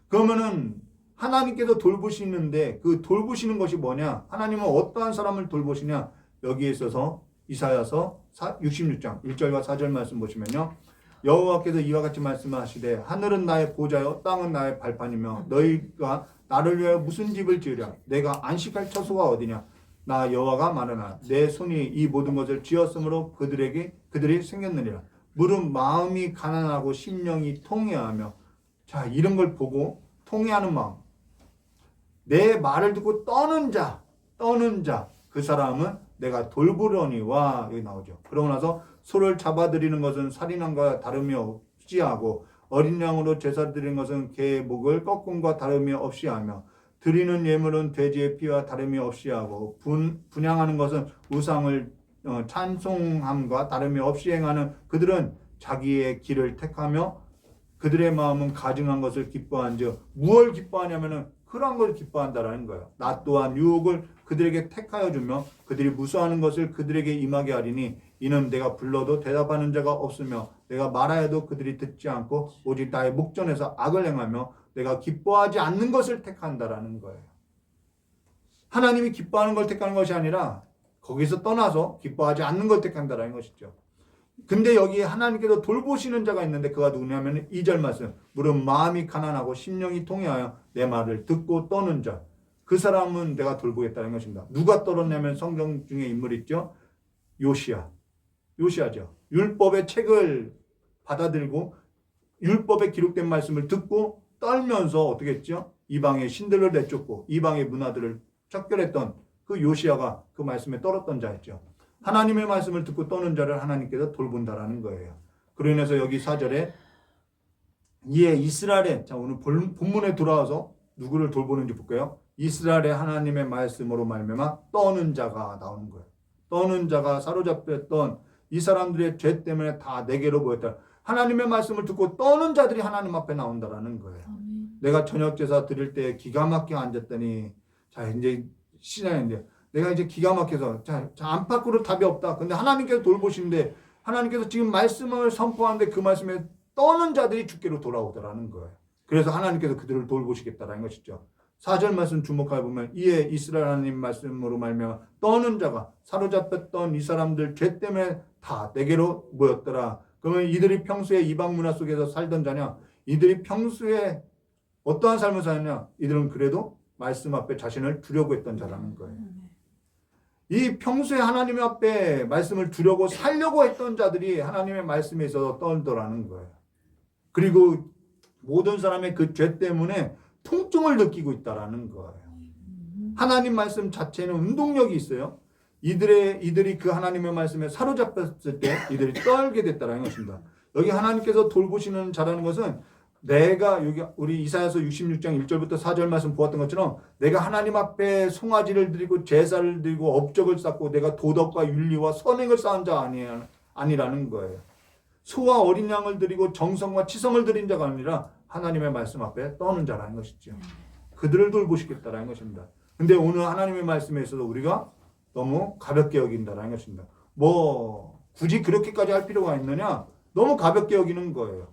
그러면은 하나님께서 돌보시는데 그 돌보시는 것이 뭐냐? 하나님은 어떠한 사람을 돌보시냐? 여기에 있어서 이사야서 66장 1절과 4절 말씀 보시면요. 여호와께서 이와 같이 말씀하시되 하늘은 나의 보좌요 땅은 나의 발판이며 너희가 나를 위하여 무슨 집을 지으랴? 내가 안식할 처소가 어디냐? 나 여호와가 말하나 내 손이 이 모든 것을 지었으므로 그들이 생겼느니라. 물은 마음이 가난하고 심령이 통회하며, 자 이런 걸 보고 통회하는 마음, 내 말을 듣고 떠는 자 그 사람은 내가 돌보려니와 여기 나오죠. 그러고 나서 소를 잡아들이는 것은 살인함과 다름이 없이 하고 어린 양으로 제사 드리는 것은 개의 목을 꺾음과 다름이 없이 하며 드리는 예물은 돼지의 피와 다름이 없이 하고 분향하는 것은 우상을 찬송함과 다름이 없이 행하는 그들은 자기의 길을 택하며 그들의 마음은 가증한 것을 기뻐한즉, 무엇을 기뻐하냐면은 그러한 것을 기뻐한다라는 거예요. 나 또한 유혹을 그들에게 택하여 주며 그들이 무수하는 것을 그들에게 임하게 하리니 이는 내가 불러도 대답하는 자가 없으며 내가 말하여도 그들이 듣지 않고 오직 나의 목전에서 악을 행하며 내가 기뻐하지 않는 것을 택한다라는 거예요. 하나님이 기뻐하는 걸 택하는 것이 아니라 거기서 떠나서 기뻐하지 않는 걸 택한다라는 것이죠. 근데 여기 하나님께서 돌보시는 자가 있는데 그가 누구냐면 2절 말씀, 물은 마음이 가난하고 심령이 통회하여 내 말을 듣고 떠는 자, 그 사람은 내가 돌보겠다는 것입니다. 누가 떨었냐면 성경 중에 인물이 있죠. 요시야죠. 율법의 책을 받아들고 율법에 기록된 말씀을 듣고 떨면서 어떻게 했죠? 이방의 신들을 내쫓고 이방의 문화들을 척결했던 그 요시야가 그 말씀에 떨었던 자였죠. 하나님의 말씀을 듣고 떠는 자를 하나님께서 돌본다라는 거예요. 그로 인해서 여기 4절에 이에 이스라엘의, 자 오늘 본문에 돌아와서 누구를 돌보는지 볼까요? 이스라엘의 하나님의 말씀으로 말미암아 떠는 자가 나오는 거예요. 떠는 자가 사로잡혔던 이 사람들의 죄 때문에 다 내게로 모였다. 하나님의 말씀을 듣고 떠는 자들이 하나님 앞에 나온다라는 거예요. 내가 저녁 제사 드릴 때 기가 막히게 앉았더니, 자 이제 시간인데 내가 이제 기가 막혀서 자 안팎으로 답이 없다. 근데 하나님께서 돌보시는데 하나님께서 지금 말씀을 선포하는데 그 말씀에 떠는 자들이 주께로 돌아오더라는 거예요. 그래서 하나님께서 그들을 돌보시겠다라는 것이죠. 4절 말씀 주목해 보면 이에 이스라엘 하나님 말씀으로 말미암아 떠는 자가 사로잡혔던 이 사람들 죄 때문에 다 내게로 모였더라. 그러면 이들이 평소에 이방 문화 속에서 살던 자냐? 이들이 평소에 어떠한 삶을 사느냐? 이들은 그래도 말씀 앞에 자신을 두려고 했던 자라는 거예요. 이 평소에 하나님 앞에 말씀을 두려고 살려고 했던 자들이 하나님의 말씀에 있어서 떨더라는 거예요. 그리고 모든 사람의 그 죄 때문에 통증을 느끼고 있다라는 거예요. 하나님 말씀 자체는 운동력이 있어요. 이들이 그 하나님의 말씀에 사로잡혔을 때 이들이 떨게 됐다라는 것입니다. 여기 하나님께서 돌보시는 자라는 것은 내가 여기 우리 이사야서 66장 1절부터 4절 말씀 보았던 것처럼 내가 하나님 앞에 송아지를 드리고 제사를 드리고 업적을 쌓고 내가 도덕과 윤리와 선행을 쌓은 자 아니라는 거예요. 소와 어린 양을 드리고 정성과 치성을 드린 자가 아니라 하나님의 말씀 앞에 떠는 자라는 것이죠. 그들을 돌보시겠다라는 것입니다. 근데 오늘 하나님의 말씀에 있어서 우리가 너무 가볍게 여긴다라는 것입니다. 뭐 굳이 그렇게까지 할 필요가 있느냐? 너무 가볍게 여기는 거예요.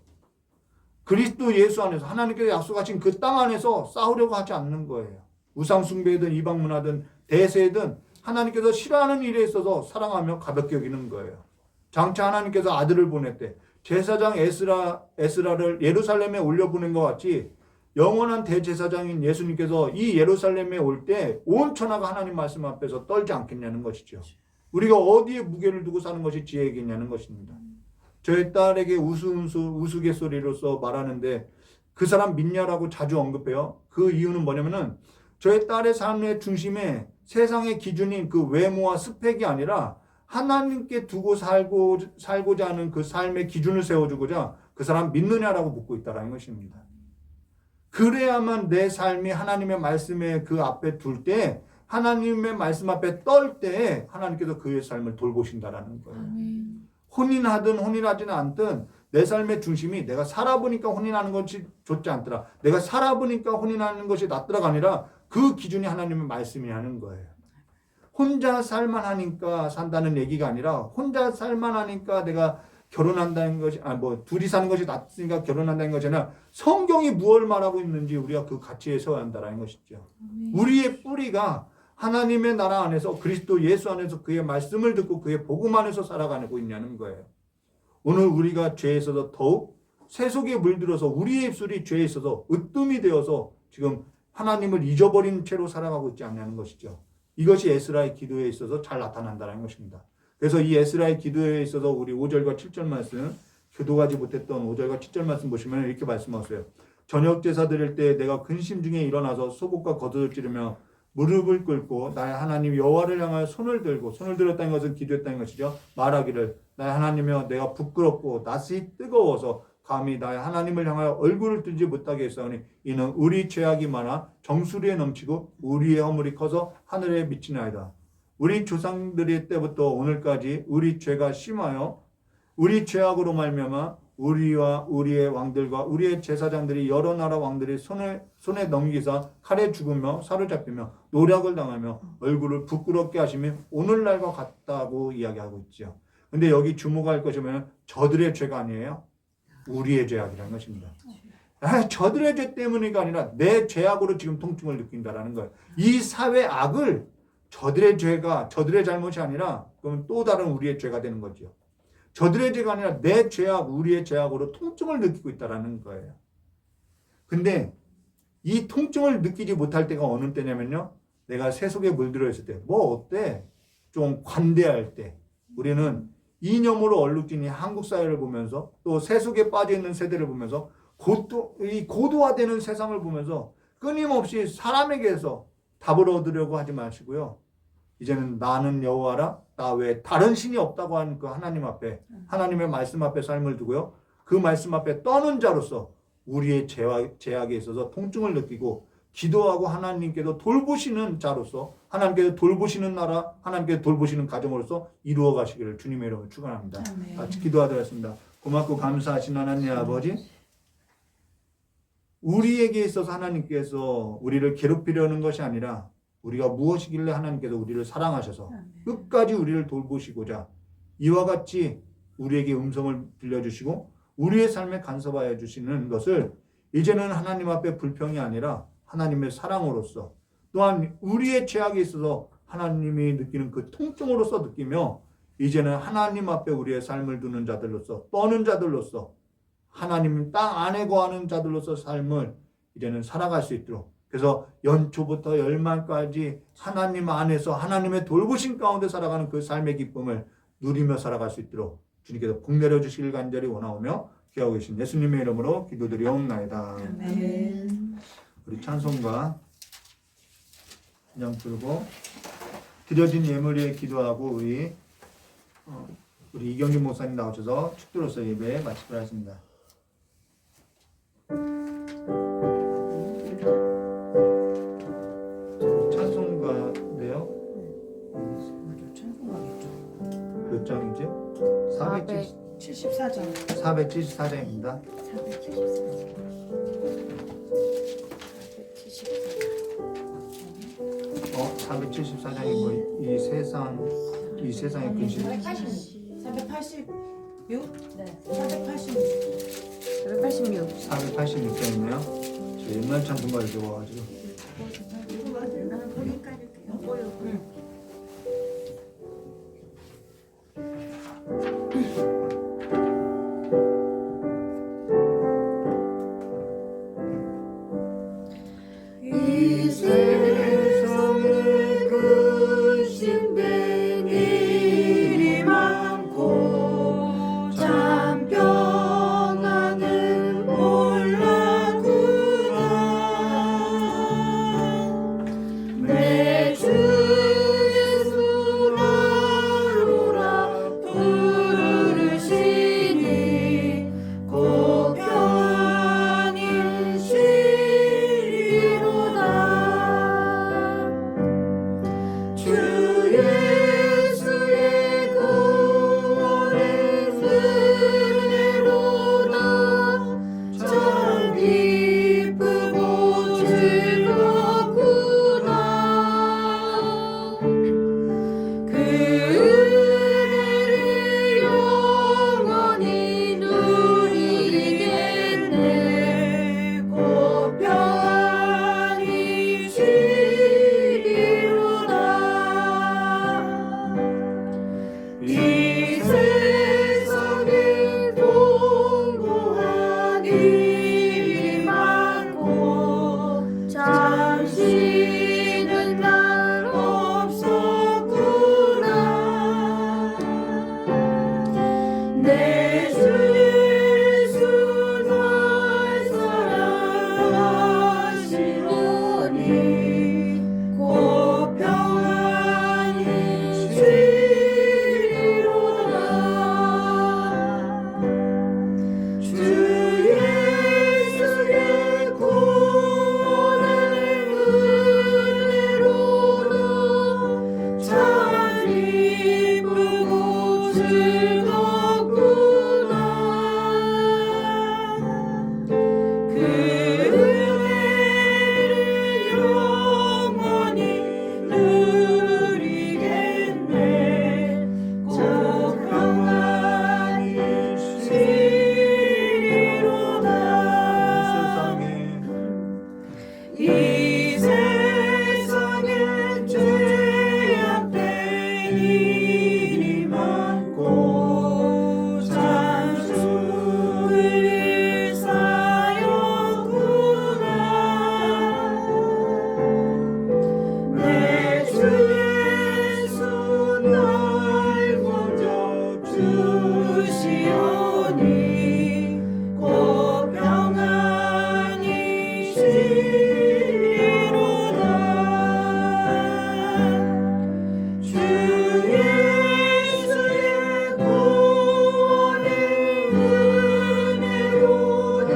그리스도 예수 안에서 하나님께서 약속하신 그 땅 안에서 싸우려고 하지 않는 거예요. 우상 숭배든 이방 문화든 대세든 하나님께서 싫어하는 일에 있어서 사랑하며 가볍게 여기는 거예요. 장차 하나님께서 아들을 보냈대. 제사장 에스라를 예루살렘에 올려보낸 것 같이 영원한 대제사장인 예수님께서 이 예루살렘에 올 때 온 천하가 하나님 말씀 앞에서 떨지 않겠냐는 것이죠. 우리가 어디에 무게를 두고 사는 것이 지혜이겠냐는 것입니다. 저희 딸에게 우스갯소리로서 말하는데 그 사람 믿냐라고 자주 언급해요. 그 이유는 뭐냐면은 저희 딸의 삶의 중심에 세상의 기준인 그 외모와 스펙이 아니라 하나님께 두고 살고자 하는 그 삶의 기준을 세워주고자 그 사람 믿느냐라고 묻고 있다는 것입니다. 그래야만 내 삶이 하나님의 말씀에 그 앞에 둘 때, 하나님의 말씀 앞에 떨 때 하나님께서 그의 삶을 돌보신다라는 거예요. 혼인하든 혼인하지는 않든 내 삶의 중심이 내가 살아보니까 혼인하는 것이 좋지 않더라, 내가 살아보니까 혼인하는 것이 낫더라가 아니라 그 기준이 하나님의 말씀이라는 거예요. 혼자 살만하니까 산다는 얘기가 아니라 혼자 살만하니까 내가 결혼한다는 것이 둘이 사는 것이 낫으니까 결혼한다는 것이 아니라 성경이 무엇을 말하고 있는지 우리가 그 가치에 서야 한다는 것이죠. 우리의 뿌리가 하나님의 나라 안에서 그리스도 예수 안에서 그의 말씀을 듣고 그의 복음 안에서 살아가고 있냐는 거예요. 오늘 우리가 죄에 있어서 더욱 세속에 물들어서 우리의 입술이 죄에 있어서 으뜸이 되어서 지금 하나님을 잊어버린 채로 살아가고 있지 않냐는 것이죠. 이것이 에스라의 기도에 있어서 잘 나타난다는 것입니다. 그래서 이 에스라의 기도에 있어서 우리 5절과 7절 말씀, 교도하지 못했던 5절과 7절 말씀 보시면 이렇게 말씀하세요. 저녁 제사 드릴 때 내가 근심 중에 일어나서 속옷과 겉옷을 찌르며 무릎을 꿇고 나의 하나님 여호와를 향하여 손을 들었다는 것은 기도했다는 것이죠. 말하기를 나의 하나님이여 내가 부끄럽고 낯이 뜨거워서 감히 나의 하나님을 향하여 얼굴을 들지 못하게 했사오니 이는 우리 죄악이 많아 정수리에 넘치고 우리의 허물이 커서 하늘에 미치나이다. 우리 조상들의 때부터 오늘까지 우리 죄가 심하여 우리 죄악으로 말미암아 우리와 우리의 왕들과 우리의 제사장들이 여러 나라 왕들이 손에 넘기사 칼에 죽으며 사로잡히며 노략을 당하며 얼굴을 부끄럽게 하시며 오늘날과 같다고 이야기하고 있죠. 근데 여기 주목할 것이면 저들의 죄가 아니에요. 우리의 죄악이라는 것입니다. 저들의 죄 때문이가 아니라 내 죄악으로 지금 통증을 느낀다라는 거예요. 이 사회 악을 저들의 죄가 저들의 잘못이 아니라 그러면 또 다른 우리의 죄가 되는 거죠. 저들의 죄가 아니라 내 죄악, 우리의 죄악으로 통증을 느끼고 있다라는 거예요. 근데 이 통증을 느끼지 못할 때가 어느 때냐면요. 내가 세속에 물들어 있을 때, 뭐 어때? 좀 관대할 때. 우리는 이념으로 얼룩진 한국 사회를 보면서 또 세속에 빠져있는 세대를 보면서 이 고도화되는 세상을 보면서 끊임없이 사람에게서 답을 얻으려고 하지 마시고요. 이제는 나는 여호와라 나 외에 다른 신이 없다고 하는 그 하나님 앞에 하나님의 말씀 앞에 삶을 두고요. 그 말씀 앞에 떠는 자로서 우리의 죄악에 있어서 통증을 느끼고 기도하고 하나님께서 돌보시는 자로서 하나님께서 돌보시는 나라 하나님께서 돌보시는 가정으로서 이루어 가시기를 주님의 이름으로 축원합니다. 같이 기도하도록 하겠습니다. 고맙고 감사하신 하나님 아버지, 우리에게 있어서 하나님께서 우리를 괴롭히려는 것이 아니라 우리가 무엇이길래 하나님께서 우리를 사랑하셔서 끝까지 우리를 돌보시고자 이와 같이 우리에게 음성을 들려주시고 우리의 삶에 간섭하여 주시는 것을 이제는 하나님 앞에 불평이 아니라 하나님의 사랑으로서 또한 우리의 죄악에 있어서 하나님이 느끼는 그 통증으로서 느끼며 이제는 하나님 앞에 우리의 삶을 두는 자들로서 떠는 자들로서 하나님 땅 안에 거하는 자들로서 삶을 이제는 살아갈 수 있도록, 그래서 연초부터 열만까지 하나님 안에서 하나님의 돌보심 가운데 살아가는 그 삶의 기쁨을 누리며 살아갈 수 있도록 주님께서 복 내려 주시길 간절히 원하오며 기하고 계신 예수님의 이름으로 기도드리옵나이다. 아멘. 우리 찬송가 그냥 들고 드려진 예물 위에 기도하고 우리 이경준 목사님 나오셔서 축도로서 예배 마치도록 하겠습니다. 찬송가인데요. 몇 장이죠? 74장. 474장입니다. 474장이 뭐 이 세상의 근심 486? 네. 486. 486장이네요. 저 옛날 찬송가를 적어가지고 나는 거기까지 보여. 내 주 예수 날 사랑하시오니 곧 평안히 쉬리로다. 주 예수의 구원의 은혜로다. 참 기쁘고 즐겁구나. 그 은혜를 영원히 누리겠네. 곧 평안히 쉬리로다. 이 세상에 죄악된 일이 많고 참 죽을 사였구나. 내 주 예수 날 먼저 주시오니 곧 평안히 쉬리로다. 주 예수의 구원의 은혜로다.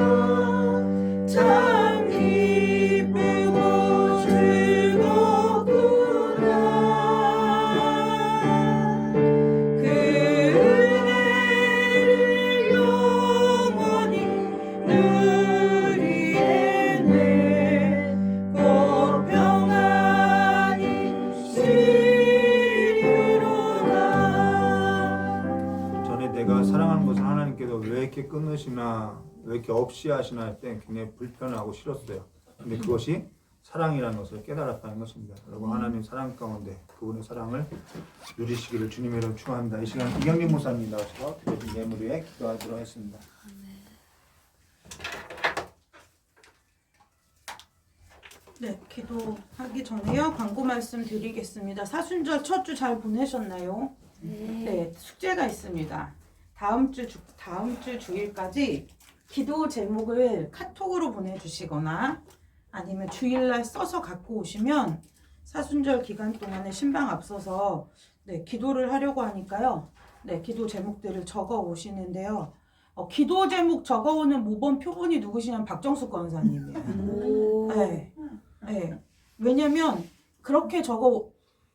참 기쁘고 즐겁구나. 그 은혜를 영원히 누리겠네. 곧 평안히 쉬리로다. 전에 내가 사랑하는 것을 하나님께서 왜 이렇게 끊으시나, 왜 이렇게 없이 하시나 할 때 굉장히 불편하고 싫었어요. 근데 그것이 사랑이라는 것을 깨달았다는 것입니다. 여러분, 하나님 사랑 가운데 그분의 사랑을 누리시기를 주님의 이름으로 축원합니다. 이 시간 이경림 목사님 나와서 드려진 예물 위에 기도하도록 하겠습니다. 네, 기도하기 전에요. 광고 말씀 드리겠습니다. 사순절 첫 주 잘 보내셨나요? 네, 숙제가 있습니다. 다음 주 주일까지 기도 제목을 카톡으로 보내주시거나 아니면 주일날 써서 갖고 오시면 사순절 기간 동안에 신방 앞서서 네, 기도를 하려고 하니까요. 네, 기도 제목들을 적어 오시는데요. 기도 제목 적어 오는 모범 표본이 누구시냐면 박정숙 권사님이에요. 네. 네. 왜냐면 그렇게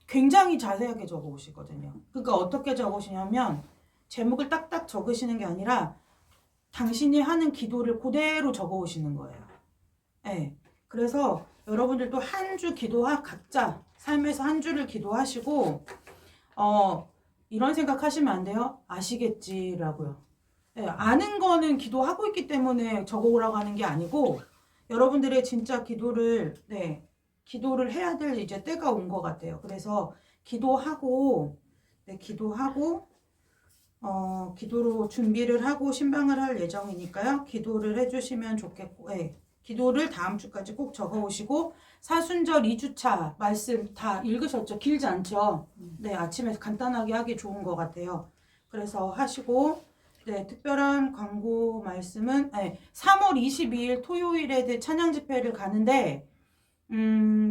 굉장히 자세하게 적어 오시거든요. 그러니까 어떻게 적으시냐면 제목을 딱딱 적으시는 게 아니라 당신이 하는 기도를 그대로 적어 오시는 거예요. 네. 그래서 여러분들도 한 주 각자 삶에서 한 주를 기도하시고 이런 생각하시면 안 돼요. 아시겠지라고요. 네. 아는 거는 기도하고 있기 때문에 적어 오라고 하는 게 아니고 여러분들의 진짜 기도를 해야 될 이제 때가 온 것 같아요. 그래서 기도로 준비를 하고 신방을 할 예정이니까요. 기도를 해주시면 좋겠고, 기도를 다음 주까지 꼭 적어 오시고, 사순절 2주차 말씀 다 읽으셨죠? 길지 않죠? 네, 아침에 간단하게 하기 좋은 것 같아요. 그래서 하시고, 네, 특별한 광고 말씀은 3월 22일 토요일에 찬양 집회를 가는데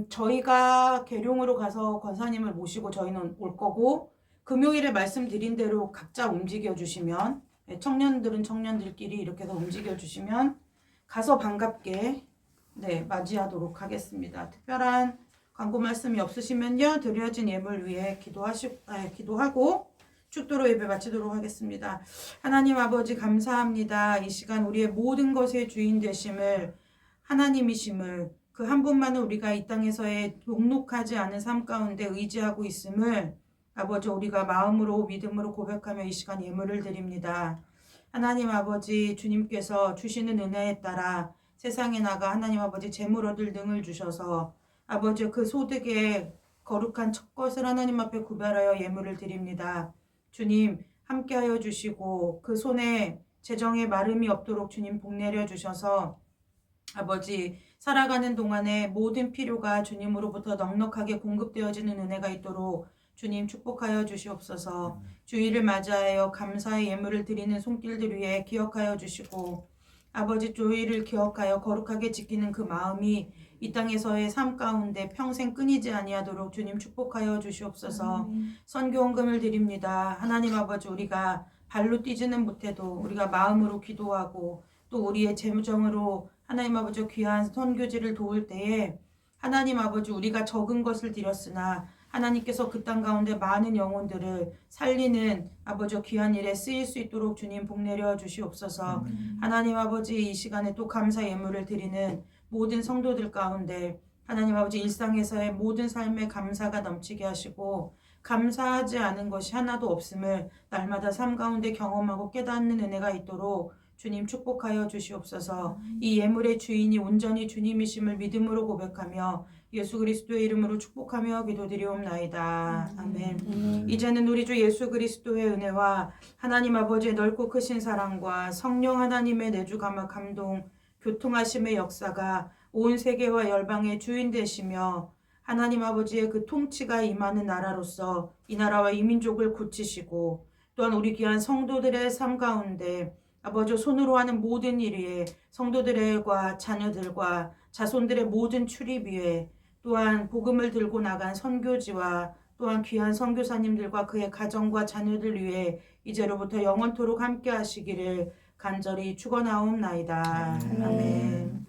저희가 계룡으로 가서 권사님을 모시고 저희는 올 거고 금요일에 말씀드린 대로 각자 움직여 주시면 청년들은 청년들끼리 이렇게 해서 움직여 주시면 가서 반갑게 맞이하도록 하겠습니다. 특별한 광고 말씀이 없으시면요. 드려진 예물 위해 기도하고 축도로 예배 마치도록 하겠습니다. 하나님 아버지 감사합니다. 이 시간 우리의 모든 것의 주인 되심을 하나님이심을 그 한 분만은 우리가 이 땅에서의 녹록하지 않은 삶 가운데 의지하고 있음을 아버지 우리가 마음으로 믿음으로 고백하며 이 시간 예물을 드립니다. 하나님 아버지 주님께서 주시는 은혜에 따라 세상에 나가 하나님 아버지 재물 얻을 능을 주셔서 아버지 그 소득의 거룩한 첫 것을 하나님 앞에 구별하여 예물을 드립니다. 주님 함께하여 주시고 그 손에 재정에 마름이 없도록 주님 복 내려 주셔서 아버지 살아가는 동안에 모든 필요가 주님으로부터 넉넉하게 공급되어지는 은혜가 있도록 주님 축복하여 주시옵소서. 주일을 맞이하여 감사의 예물을 드리는 손길들 위해 기억하여 주시고 아버지 주일을 기억하여 거룩하게 지키는 그 마음이 이 땅에서의 삶 가운데 평생 끊이지 아니하도록 주님 축복하여 주시옵소서. 선교 헌금을 드립니다. 하나님 아버지 우리가 발로 뛰지는 못해도 우리가 마음으로 기도하고 또 우리의 재정으로 하나님 아버지 귀한 선교지를 도울 때에 하나님 아버지 우리가 적은 것을 드렸으나 하나님께서 그 땅 가운데 많은 영혼들을 살리는 아버지 귀한 일에 쓰일 수 있도록 주님 복 내려 주시옵소서. 하나님 아버지 이 시간에 또 감사 예물을 드리는 모든 성도들 가운데 하나님 아버지 일상에서의 모든 삶에 감사가 넘치게 하시고 감사하지 않은 것이 하나도 없음을 날마다 삶 가운데 경험하고 깨닫는 은혜가 있도록 주님 축복하여 주시옵소서. 이 예물의 주인이 온전히 주님이심을 믿음으로 고백하며 예수 그리스도의 이름으로 축복하며 기도드리옵나이다. 아멘. 이제는 우리 주 예수 그리스도의 은혜와 하나님 아버지의 넓고 크신 사랑과 성령 하나님의 내주감화 감동 교통하심의 역사가 온 세계와 열방의 주인 되시며 하나님 아버지의 그 통치가 임하는 나라로서 이 나라와 이 민족을 고치시고 또한 우리 귀한 성도들의 삶 가운데 아버지 손으로 하는 모든 일 위에 성도들과 자녀들과 자손들의 모든 출입 위에 또한 복음을 들고 나간 선교지와 또한 귀한 선교사님들과 그의 가정과 자녀들 위해 이제로부터 영원토록 함께 하시기를 간절히 축원하옵나이다. 아멘.